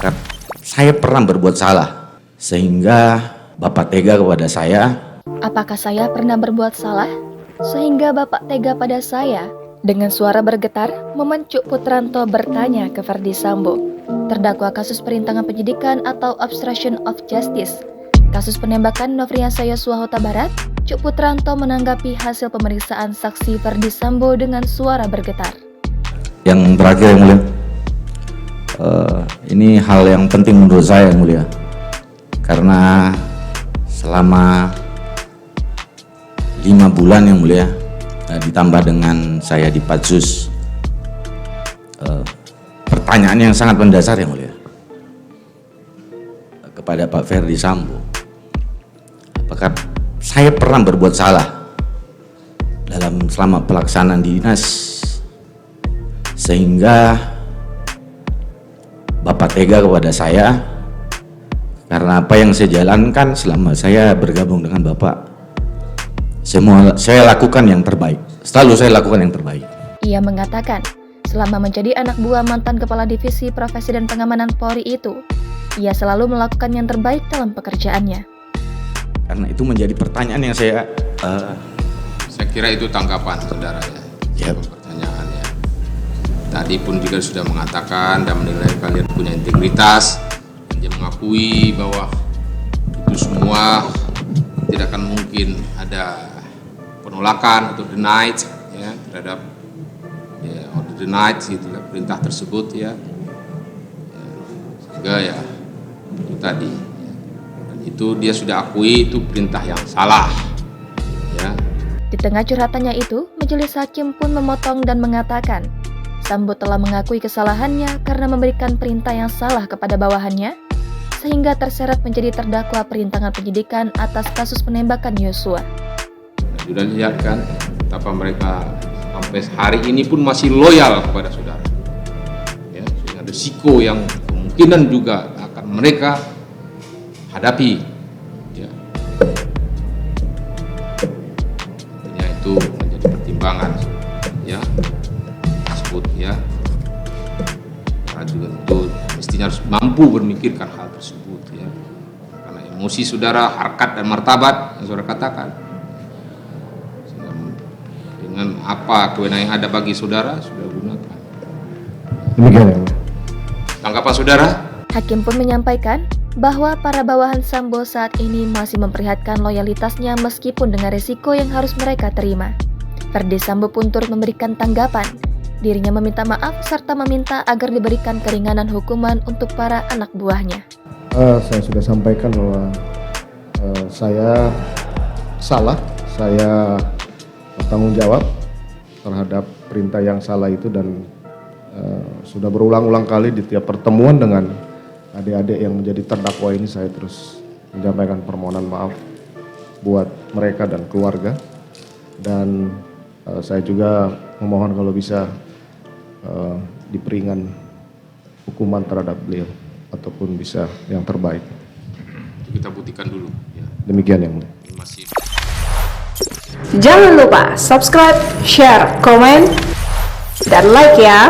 apakah saya pernah berbuat salah sehingga Bapak tega kepada saya? Apakah saya pernah berbuat salah sehingga Bapak tega pada saya? Dengan suara bergetar, Momen Cuk Putranto bertanya ke Ferdy Sambo, terdakwa kasus perintangan penyidikan atau obstruction of justice, kasus penembakan Nofriansah Yosua Huta Barat. Cuk Putranto menanggapi hasil pemeriksaan saksi Ferdy Sambo dengan suara bergetar. Yang terakhir yang mulia, ini hal yang penting menurut saya yang mulia, karena selama 5 bulan yang mulia, ditambah dengan saya di Patsus, pertanyaan yang sangat mendasar yang mulia kepada Pak Ferdy Sambo, apakah saya pernah berbuat salah selama pelaksanaan dinas sehingga Bapak tega kepada saya, karena apa yang saya jalankan selama saya bergabung dengan Bapak, saya lakukan yang terbaik, selalu saya lakukan yang terbaik. Ia mengatakan, selama menjadi anak buah mantan Kepala Divisi Profesi dan Pengamanan Polri itu, ia selalu melakukan yang terbaik dalam pekerjaannya. Karena itu menjadi pertanyaan yang saya kira itu tanggapan saudara ya, Yep. Pertanyaannya. Tadi pun juga sudah mengatakan dan menilai kalian punya integritas, dan dia mengakui bahwa itu semua tidak akan mungkin ada penolakan atau denied ya terhadap atau denied gitu, perintah tersebut ya. Sehingga ya itu tadi ya. Dan itu dia sudah akui itu perintah yang salah ya. Di tengah curhatannya itu, majelis hakim pun memotong dan mengatakan, Sambo telah mengakui kesalahannya karena memberikan perintah yang salah kepada bawahannya, sehingga terseret menjadi terdakwa perintangan penyidikan atas kasus penembakan Yosua. Sudah lihat kan betapa mereka sampai hari ini pun masih loyal kepada saudara. Ya, sehingga risiko yang kemungkinan juga akan mereka hadapi. Ya. Tentunya itu menjadi pertimbangan ya tersebut ya. Karena juga tentu mestinya harus mampu memikirkan hal tersebut ya. Karena emosi saudara, harkat dan martabat yang saudara katakan. Dengan apa kewenangan yang ada bagi saudara sudah gunakan. Demikian ya. Tanggapan saudara? Hakim pun menyampaikan bahwa para bawahan Sambo saat ini masih memperlihatkan loyalitasnya meskipun dengan risiko yang harus mereka terima. Ferdy Sambo pun turut memberikan tanggapan. Dirinya meminta maaf serta meminta agar diberikan keringanan hukuman untuk para anak buahnya. Saya sudah sampaikan bahwa saya salah, saya bertanggung jawab terhadap perintah yang salah itu, dan sudah berulang-ulang kali di tiap pertemuan dengan adik-adik yang menjadi terdakwa ini saya terus menyampaikan permohonan maaf buat mereka dan keluarga, dan saya juga memohon kalau bisa diperingan hukuman terhadap beliau ataupun bisa yang terbaik. Kita buktikan dulu ya. Demikian yang mulia. Masih. Jangan lupa subscribe, share, komen, dan like ya.